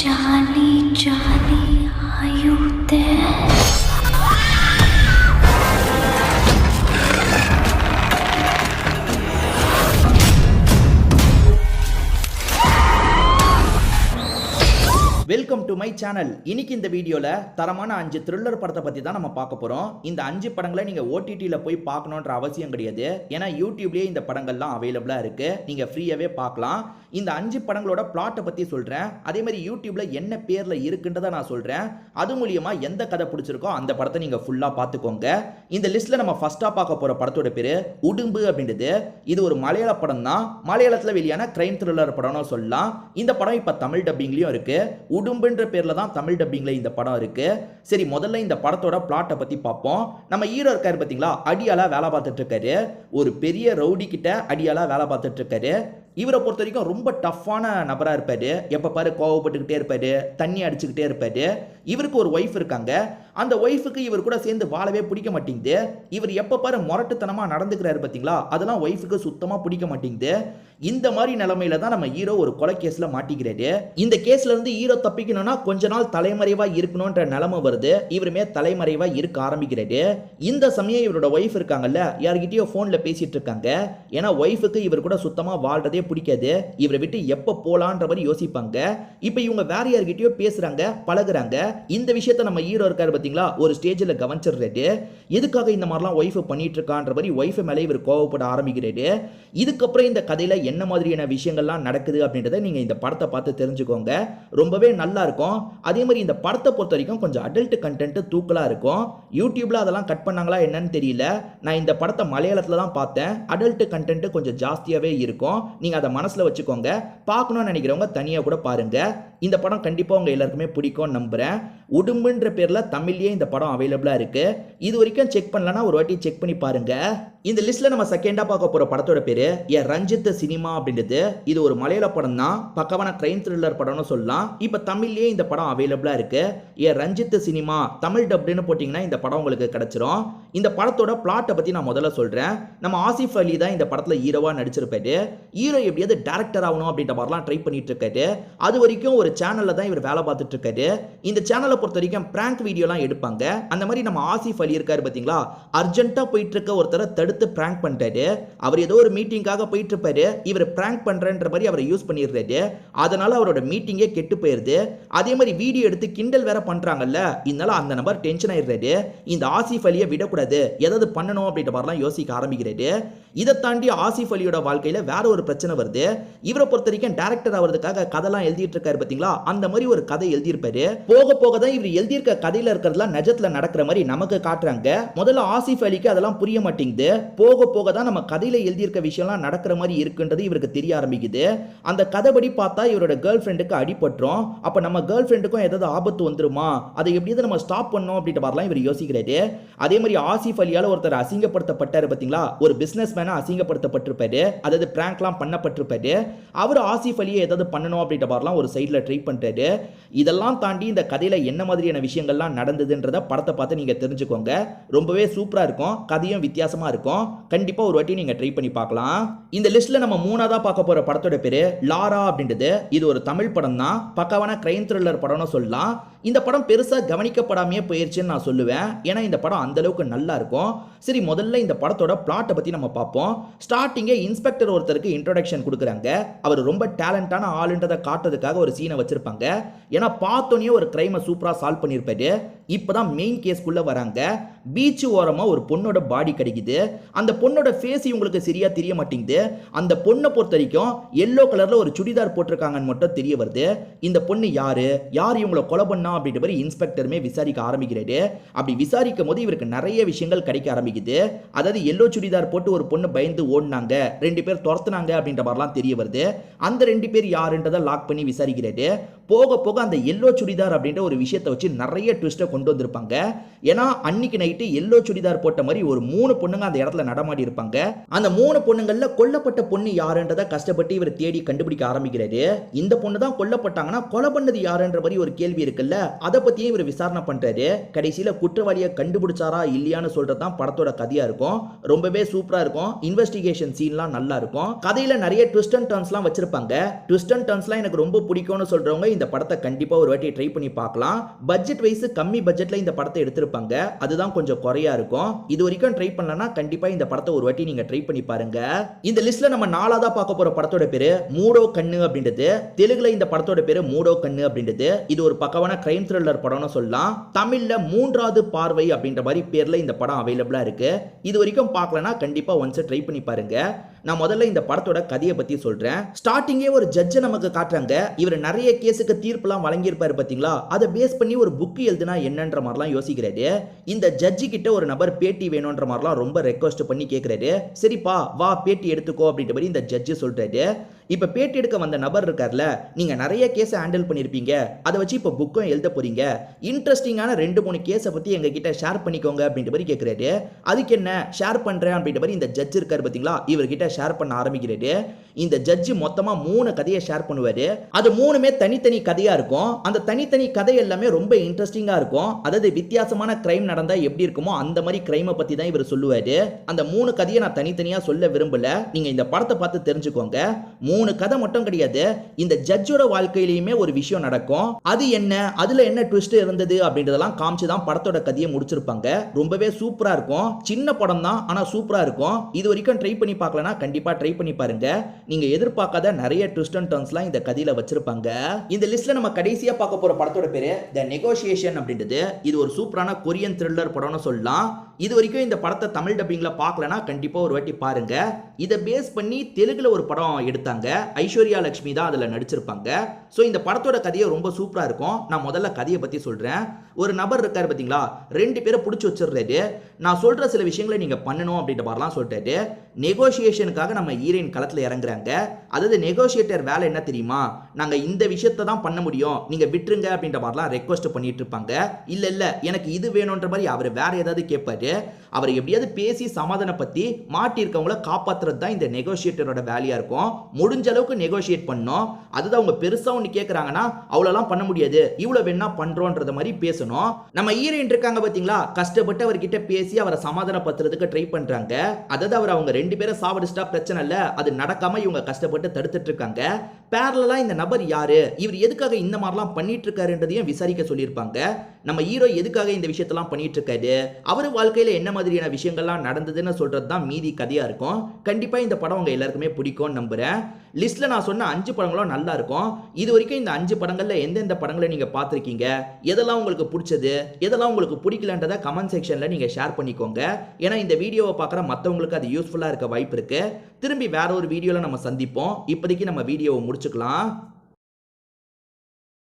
Charlie, Charlie, are you there? Welcome to my channel. இன்னைக்கு இந்த வீடியோல தரமான 5 த்ரில்லர் படத்தை பத்தி தான் நம்ம பார்க்க போறோம். இந்த 5 படங்களை நீங்க OTT-ல போய் பார்க்கணும்ன்ற அவசியம் கிடையாது. ஏன்னா யூடியூப்லயே இந்த படங்கள்லாம் அவைலபிளா இருக்கு. நீங்க ஃப்ரீயாவே பார்க்கலாம். இந்த 5 படங்களோட பிளாட்டை பத்தி சொல்றேன். அதே மாதிரி யூடியூப்ல என்ன பேர்ல இருக்குன்றதை நான் சொல்றேன். அது மூலியமா எந்த கதை பிடிச்சிருக்கோ அந்த படத்தை நீங்க ஃபுல்லா பார்த்துக்கோங்க. இந்த லிஸ்ட்ல நம்ம ஃபர்ஸ்டா பார்க்க போற படத்தோட பேரு உடும்பு அப்படின்றது. இது ஒரு மலையாள படம் தான். மலையாளத்துல வெளியான கிரைம் த்ரில்லர் படம்னு சொல்லலாம். இந்த படம் இப்ப தமிழ் டப்பிங்லயும் இருக்கு. உடும்புன்ற பேர்ல தான் தமிழ் டப்பிங்ல இந்த படம் இருக்கு. சரி, முதல்ல இந்த படத்தோட பிளாட்டை பத்தி பார்ப்போம். நம்ம ஹீரோ இருக்காரு பாத்தீங்களா, அடியாலா வேலை பார்த்துட்டு இருக்காரு. ஒரு பெரிய ரவுடி கிட்ட அடியாலா வேலை பார்த்துட்டு இருக்காரு. இவரை பொறுத்த வரைக்கும் ரொம்ப டஃப்பான நபராக இருப்பாரு. எப்போ பாரு கோவப்பட்டுக்கிட்டே இருப்பாரு, தண்ணி அடிச்சுக்கிட்டே இருப்பாரு. இவருக்கு ஒரு ஒய்ஃப் இருக்காங்க. அந்த ஒய்ஃபுக்கு இவர் கூட சேர்ந்து வாழவே பிடிக்க மாட்டேங்குது. இவர் எப்போ பாரு முரட்டுத்தனமாக நடந்துக்கிறாரு பார்த்தீங்களா, அதெல்லாம் ஒய்ஃபுக்கு சுத்தமாக பிடிக்க மாட்டேங்குது. இந்த மாதிரி நிலைமையில தான் நம்ம ஹீரோ ஒரு கொலை கேஸ்ல மாட்டிக்கிறாரு. இந்த கேஸ்ல இருந்து ஹீரோ தப்பிக்கணும்னா கொஞ்ச நாள் தலைமறைவா இருக்கணும்ன்ற நிலைமை வருது. இவருமே தலைமறைவா இருக்க ஆரம்பிக்கிறாரு. இந்த சமயம் இவரோட ஒய்ஃப் இருக்காங்கல்ல, யார்கிட்டயோ போன்ல பேசிட்டு இருக்காங்க. ஏன்னா ஒய்ஃபுக்கு இவர் கூட சுத்தமா வாழ்றதே பிடிக்காது. இவரை விட்டு எப்ப போலான்ற மாதிரி யோசிப்பாங்க. இப்ப இவங்க வேற யார்கிட்டயோ பேசுறாங்க, பழகுறாங்க. இந்த விஷயத்த நம்ம ஹீரோ இருக்காரு பாத்தீங்களா, ஒரு ஸ்டேஜ்ல கவனிச்சிடுறாரு. எதுக்காக இந்த மாதிரிலாம் ஒய்ஃப் பண்ணிட்டு இருக்கான்ற மாதிரி ஒய்ஃப் மேலே இவர் கோவப்பட ஆரம்பிக்கிறாரு. இதுக்கப்புறம் இந்த கதையில என்ன மாதிரியான விஷயங்கள்லாம் நடக்குது அப்படின்றத நீங்க இந்த படத்தை பார்த்து தெரிஞ்சுக்கோங்க. ரொம்பவே நல்லா இருக்கும். அதே மாதிரி இந்த படத்தை பொறுத்த வரைக்கும் கொஞ்சம் அடல்ட் கண்டென்ட் தூக்கலா இருக்கும். யூடியூப்ல அதெல்லாம் கட் பண்ணாங்களா என்னன்னு தெரியல. நான் இந்த படத்தை மலையாளத்துல தான் பார்த்தேன். அடல்ட் கண்டென்ட் கொஞ்சம் ஜாஸ்தியாவே இருக்கும். நீங்க அதை மனசுல வச்சுக்கோங்க. பார்க்கணும்னு நினைக்கிறவங்க தனியா கூட பாருங்க. இந்த படம் கண்டிப்பா உங்க எல்லாருக்குமே பிடிக்கும் நம்புறேன். உடும்புன்ற பேர்ல தமிழ்லயே இந்த படம் அவைலபிளா இருக்கு. இது வரைக்கும் செக் பண்ணலன்னா ஒரு வாட்டி செக் பண்ணி பாருங்க. இந்த லிஸ்ட்ல நம்ம செகண்டா பார்க்க போற படத்தோட பேரு ரஞ்சித் சினிமா அப்படின்றது. இது ஒரு மலையாள படம் தான். பக்கவான கிரைம் த்ரில்லர் படம்னு சொல்லலாம். இப்ப தமிழ்லயே இந்த படம் அவைலபிளா இருக்கு. ரஞ்சித் சினிமா தமிழ் டப்னு போட்டீங்கன்னா இந்த படம் உங்களுக்கு கிடைச்சிரும். இந்த படத்தோட பிளாட்டை பத்தி நான் முதல்ல சொல்றேன். நம்ம ஆசிஃப் அலி தான் இந்த படத்துல ஹீரோவா நடிச்சிருப்பாரு. ஹீரோ எப்படியாவது டைரக்டர் ஆகணும் அப்படின்ற மாதிரிலாம் ட்ரை பண்ணிட்டு இருக்காரு. அது வரைக்கும் ஒரு சேனல்ல தான் இவர் வேலை பார்த்துட்டு இருக்காரு. இந்த சேனலை பொறுத்த வரைக்கும் பிராங்க் வீடியோலாம் எடுப்பாங்க. அந்த மாதிரி நம்ம ஆசிஃப் அலி இருக்காரு பாத்தீங்களா, அர்ஜென்ட்டா போயிட்டு இருக்க ஒருத்தரை தடுத்து பிராங்க் பண்ணிட்டாரு. அவர் ஏதோ ஒரு மீட்டிங்காக போயிட்டு இருப்பாரு. இவர் பிராங்க் பண்றன்ற மாதிரி அவரை யூஸ் பண்ணிடுறாரு. அதனால அவரோட மீட்டிங்கே கெட்டு போயிருது. அதே மாதிரி வீடியோ எடுத்து கிண்டல் வேற பண்றாங்கல்ல, இதனால அந்த நபர் டென்ஷன் ஆயிடுறாரு. இந்த ஆசிஃப் அலியை விடக்கூடாது, ஏதாவது பண்ணணும் அப்படின்ற மாதிரிலாம் யோசிக்க ஆரம்பிக்கிறாரு. இதை தாண்டி ஆசிஃப் அலியோட வாழ்க்கையில வேற ஒரு பிரச்சனை வருது. இவரை பொறுத்த வரைக்கும் டைரக்டர் ஆகிறதுக்காக கதைலாம் எழுதிட்டு இருக்காரு பாத்தீங்களா, அந்த மாதிரி ஒரு கதை எழுதியிருப்பாரு. போக போக தான் இவர் எழுதியிருக்க கதையில இருக்கிறதுலாம் நிஜத்துல நடக்கிற மாதிரி நமக்கு காட்டுறாங்க. முதல்ல ஆசிஃப் அலிக்கு அதெல்லாம் புரிய மாட்டேங்குது. போக போக தான் நம்ம கதையில எழுதியிருக்க விஷயம்லாம் நடக்கிற மாதிரி இருக்குன்றது இவருக்கு தெரிய ஆரம்பிக்குது. அந்த கதைப்படி பார்த்தா இவரோட கேர்ள் ஃப்ரெண்டுக்கு அடிபட்டுரும். அப்ப நம்ம கேர்ள் ஃப்ரெண்டுக்கும் ஏதாவது ஆபத்து வந்துருமா, அதை எப்படியாவது நம்ம ஸ்டாப் பண்ணணும் அப்படின்ற மாதிரிலாம் இவர் யோசிக்கிறாரு. அதே மாதிரி ஆசிஃப் அலியால ஒருத்தர் அசிங்கப்படுத்தப்பட்டாரு பாத்தீங்களா, ஒரு பிசினஸ் மேன அசிங்கப்படுத்தப்பட்டிருப்பாரு. அதாவது பிராங்க்லாம் பண்ணப்பட்டிருப்பாரு. அவர் ஆசிஃப் அலியை ஏதாவது பண்ணணும் அப்படின்ற மாதிரிலாம் ஒரு சைட்ல ட்ரை பண்றாரு. இதெல்லாம் தாண்டி இந்த கதையில என்ன மாதிரியான விஷயங்கள்லாம் நடந்ததுன்றத படத்தை பார்த்து நீங்க தெரிஞ்சுக்கோங்க. ரொம்பவே சூப்பரா இருக்கும். கதையும் வித்தியாசமா இருக்கும். கண்டிப்பா ஒரு வாட்டி நீங்க ட்ரை பண்ணி பார்க்கலாம். இந்த லிஸ்ட்ல நம்ம மூணாவதா பார்க்க போற படத்தோட பேரு லாரா அப்படின்றது. இது ஒரு தமிழ் படம் தான். பக்காவான கிரைம் த்ரில்லர் படம்னு சொல்லலாம். இந்த படம் பெருசா கவனிக்கப்படாமையே போயிருச்சுன்னு நான் சொல்லுவேன். ஏன்னா இந்த படம் அந்த அளவுக்கு நல்லா இருக்கும். சரி, முதல்ல இந்த படத்தோட பிளாட்டை பத்தி நம்ம பார்ப்போம். ஸ்டார்டிங்கே இன்ஸ்பெக்டர் ஒருத்தருக்கு இன்ட்ரோடக்ஷன் கொடுக்குறாங்க. அவர் ரொம்ப டேலண்டான ஆளுன்றதை காட்டுறதுக்காக ஒரு சீனை வச்சிருப்பாங்க. ஏன்னா பார்த்தோன்னே ஒரு கிரைமை சூப்பரா சால்வ் பண்ணியிருப்பாரு. இப்பதான் மெயின் கேஸ்க்குள்ள வராங்க. பீச் ஓரமா ஒரு பொண்ணோட பாடி கிடைக்குது. அந்த பொண்ணோட ஃபேஸ் இவங்களுக்கு சரியா தெரிய மாட்டேங்குது. அந்த பொண்ணை பொறுத்த வரைக்கும் எல்லோ கலர்ல ஒரு சுடிதார் போட்டிருக்காங்கன்னு மட்டும் தெரிய வருது. இந்த பொண்ணு யாரு, யார் இவங்களை கொலை பண்ணா அப்படின்ற மாதிரி இன்ஸ்பெக்டருமே விசாரிக்க ஆரம்பிக்கிறாரு. அப்படி விசாரிக்கும் போது இவருக்கு நிறைய விஷயங்கள் கிடைக்க ஆரம்பிக்குது. அதாவது எல்லோ சுடிதார் போட்டு ஒரு பொண்ணு பயந்து ஓடினாங்க, 2 பேர் துரத்துனாங்க அப்படின்ற மாதிரிலாம் தெரிய வருது. அந்த 2 பேர் யாருன்றதை லாக் பண்ணி விசாரிக்கிறாரு. போக போக அந்த எல்லோ சுடிதார் அப்படின்ற ஒரு விஷயத்தை வச்சு நிறைய ட்விஸ்ட்டை கொண்டு வந்திருப்பாங்க. ஏன்னா அன்னைக்கு நைட்டு எல்லோ சுடிதார் போட்ட மாதிரி ஒரு 3 பொண்ணுங்க அந்த இடத்துல நடமாடி இருப்பாங்க. அந்த 3 பொண்ணுங்கள்ல கொல்லப்பட்ட பொண்ணு யாருன்றதை கஷ்டப்பட்டு இவர் தேடி கண்டுபிடிக்க ஆரம்பிக்கிறாரு. இந்த பொண்ணு தான் கொல்லப்பட்டாங்கன்னா கொலை பண்ணது யாருன்ற மாதிரி ஒரு கேள்வி இருக்குல்ல, அதை பத்தியே இவர் விசாரணை பண்றாரு. கடைசியில குற்றவாளியை கண்டுபிடிச்சாரா இல்லையான்னு சொல்றதுதான் படத்தோட கதையா இருக்கும். ரொம்பவே சூப்பரா இருக்கும். இன்வெஸ்டிகேஷன் சீன்லாம் நல்லா இருக்கும். கதையில நிறைய ட்விஸ்ட் அண்ட் டர்ன்ஸ்லாம் வச்சிருப்பாங்க. ட்விஸ்ட் அண்ட் டர்ன்ஸ்லாம் எனக்கு ரொம்ப பிடிக்கும்னு சொல்றவங்க இந்த இந்த படத்தை கண்டிப்பா ஒரு வாட்டி ட்ரை பண்ணி பார்க்கலாம். பட்ஜெட் வைஸ் கம்மி பட்ஜெட்ல இந்த படத்தை எடுத்திருப்பாங்க, அதுதான் கொஞ்சம் குறையா இருக்கும். இது வரைக்கும் ட்ரை பண்ணலனா கண்டிப்பா இந்த படத்தை ஒரு வாட்டி நீங்க ட்ரை பண்ணி பாருங்க. இந்த லிஸ்ட்ல நம்ம நாலாவதா பார்க்க போற படத்தோட பேரு மூடோ கண்ணு அப்படின்றது. தெலுங்குல இந்த படத்தோட பேரு மூடோ கண்ணு அப்படின்றது. இது ஒரு பக்கவான கிரைம் த்ரில்லர் படம்னு சொல்லலாம். தமிழ்ல மூன்றாவது பார்வை அப்படின்ற மாதிரி பேர்ல இந்த படம் அவைலபிளா இருக்கு. இது வரைக்கும் பார்க்கலனா கண்டிப்பா ஒன்ஸ் ட்ரை பண்ணி பாருங்க. நான் முதல்ல இந்த படத்தோட கதையை பத்தி சொல்றேன். ஸ்டார்டிங்கே ஒரு ஜட்ஜை நமக்கு காட்டுறாங்க. இவர் நிறைய கேஸுக்கு தீர்ப்புலாம் வழங்கியிருப்பாரு பாத்தீங்களா, அதை பேஸ் பண்ணி ஒரு புக் எழுதுனா என்னன்ற மாதிரிலாம் யோசிக்கிறாரு. இந்த ஜட்ஜி கிட்ட ஒரு நபர் பேட்டி வேணும்ன்ற மாதிரிலாம் ரொம்ப ரெக்வஸ்ட் பண்ணி கேட்கிறாரு. சரிப்பா வா பேட்டி எடுத்துக்கோ அப்படின்ற மாதிரி இந்த ஜட்ஜி சொல்றாரு. இப்ப பேட்டி எடுக்க வந்த நபர் இருக்கார்ல, நீங்க நிறைய கேஸை ஹேண்டில் பண்ணிருப்பீங்க, அதை வச்சு இப்ப புக்கும் எழுத போறீங்க, இன்ட்ரெஸ்டிங்கான 2-3 கேஸை பத்தி எங்க கிட்ட ஷேர் பண்ணிக்கோங்க அப்படின்ற மாதிரி கேட்கிறாரு. அதுக்கு என்ன ஷேர் பண்றேன் அப்படின்ற மாதிரி இந்த ஜட்ஜ் இருக்காரு பாத்தீங்களா, இவர்கிட்ட ஷேர் பண்ண ஆரம்பிக்கிறாரு. இந்த ஜட்ஜி மொத்தமா 3 கதையை ஷேர் பண்ணுவாரு. அது 3மே தனித்தனி கதையா இருக்கும். அந்த தனித்தனி கதை எல்லாமே ரொம்ப இன்ட்ரெஸ்டிங்கா இருக்கும். அதாவது வித்தியாசமான கிரைம் நடந்தா எப்படி இருக்குமோ அந்த மாதிரி கிரைமை பத்தி தான் இவர் சொல்லுவாரு. அந்த 3 கதையை நான் தனித்தனியா சொல்ல விரும்பல, நீங்க இந்த படத்தை பார்த்து தெரிஞ்சுக்கோங்க. 3 கதை மட்டும் கிடையாது, இந்த ஜட்ஜோட வாழ்க்கையிலுமே ஒரு விஷயம் நடக்கும். அது என்ன, அதுல என்ன ட்விஸ்ட் இருந்தது அப்படின்றதெல்லாம் காமிச்சு தான் படத்தோட கதையை முடிச்சிருப்பாங்க. ரொம்பவே சூப்பரா இருக்கும். சின்ன படம் தான், ஆனா சூப்பரா இருக்கும். இது வரைக்கும் ட்ரை பண்ணி பார்க்கலனா கண்டிப்பா ட்ரை பண்ணி பாருங்க. நீங்க எதிர்பார்க்காத நிறைய ட்விஸ்ட் அண்ட் டர்ன்ஸ்லாம் இந்த கதையில வச்சிருப்பாங்க. இந்த லிஸ்ட்ல நம்ம கடைசியா பார்க்க போற படத்தோட பேரு தி நெகோசியேஷன் அப்படின்றது. இது ஒரு சூப்பரான கொரியன் த்ரில்லர் படம்னு சொல்லலாம். இது வரைக்கும் இந்த படத்தை தமிழ் டப்பிங்ல பார்க்கலனா கண்டிப்பா ஒரு வாட்டி பாருங்க. இதை பேஸ் பண்ணி தெலுங்குல ஒரு படம் எடுத்தாங்க. ஐஸ்வர்யா லட்சுமி தான் அதுல நடிச்சிருப்பாங்க. சோ இந்த படத்தோட கதையை ரொம்ப சூப்பரா இருக்கும். நான் முதல்ல கதையை பத்தி சொல்றேன். ஒரு நபர் இருக்காரு பாத்தீங்களா, 2 பேரை பிடிச்சி வச்சிடுறாரு. நான் சொல்ற சில விஷயங்களை நீங்க பண்ணணும் அப்படின்ற மாதிரிலாம் சொல்லிட்டாரு. நெகோசியேஷனுக்காக நம்ம ஹீரோயின் களத்துல இறங்குறாங்க. அதாவது நெகோசியேட்டர் வேலை என்ன தெரியுமா, நாங்க இந்த விஷயத்தை தான் பண்ண முடியும், நீங்க விட்டுருங்க அப்படின்ற மாதிரிலாம் ரெக்வஸ்ட் பண்ணிட்டு இருப்பாங்க. இல்ல இல்ல எனக்கு இது வேணும்ன்ற மாதிரி அவர் வேற ஏதாவது கேட்பாரு. அவர் எப்படியாவது பேசி சமாதானப்படுத்தி மாட்டிருக்கவங்கள காப்பாத்துறது தான் இந்த நெகோசியேட்டரோட வேலையா இருக்கும். முடிஞ்ச அளவுக்கு நெகோசியேட் பண்ணணும். அதுதான் அவங்க பெருசா ஒன்று கேட்குறாங்கன்னா அவ்வளோலாம் பண்ண முடியாது, இவ்வளோ வேணா பண்றோன்றத மாதிரி பேசணும். நம்ம ஹீரோயின் இருக்காங்க பார்த்தீங்களா, கஷ்டப்பட்டு அவர்கிட்ட பேசி அவரை சமாதானப்படுத்துறதுக்கு ட்ரை பண்றாங்க. அதாவது அவர் அவங்க 2 பேரை சாவடிச்சிட்டா பிரச்சனை இல்லை, அது நடக்காம இவங்க கஷ்டப்பட்டு தடுத்துட்டு இருக்காங்க. பேரலா இந்த நபர் யாரு, இவர் எதுக்காக இந்த மாதிரிலாம் பண்ணிட்டு இருக்காருன்றதையும் விசாரிக்க சொல்லியிருப்பாங்க. நம்ம ஹீரோ எதுக்காக இந்த விஷயத்தெல்லாம் பண்ணிட்டு இருக்காரு, அவர் வாழ்க்கையில என்ன மாதிரியான விஷயங்கள்லாம் நடந்ததுன்னு சொல்றது தான் மீதி கதையா இருக்கும். கண்டிப்பா இந்த படம் உங்க எல்லாருக்குமே பிடிக்கும்னு நம்புறேன். லிஸ்ட்ல நான் சொன்ன 5 படங்களும் நல்லா இருக்கும். இது வரைக்கும் இந்த 5 படங்கள்ல எந்தெந்த படங்களை நீங்க பார்த்திருக்கீங்க, எதெல்லாம் உங்களுக்கு பிடிச்சது, எதெல்லாம் உங்களுக்கு பிடிக்கலன்றத கமெண்ட் செக்ஷன்ல நீங்க ஷேர் பண்ணிக்கோங்க. ஏன்னா இந்த வீடியோவை பார்க்குற மற்றவங்களுக்கு அது யூஸ்ஃபுல்லா இருக்க வாய்ப்பு இருக்கு. திரும்பி வேற ஒரு வீடியோல நம்ம சந்திப்போம். இப்போதைக்கு நம்ம வீடியோவை முடிச்சுக்கலாம்.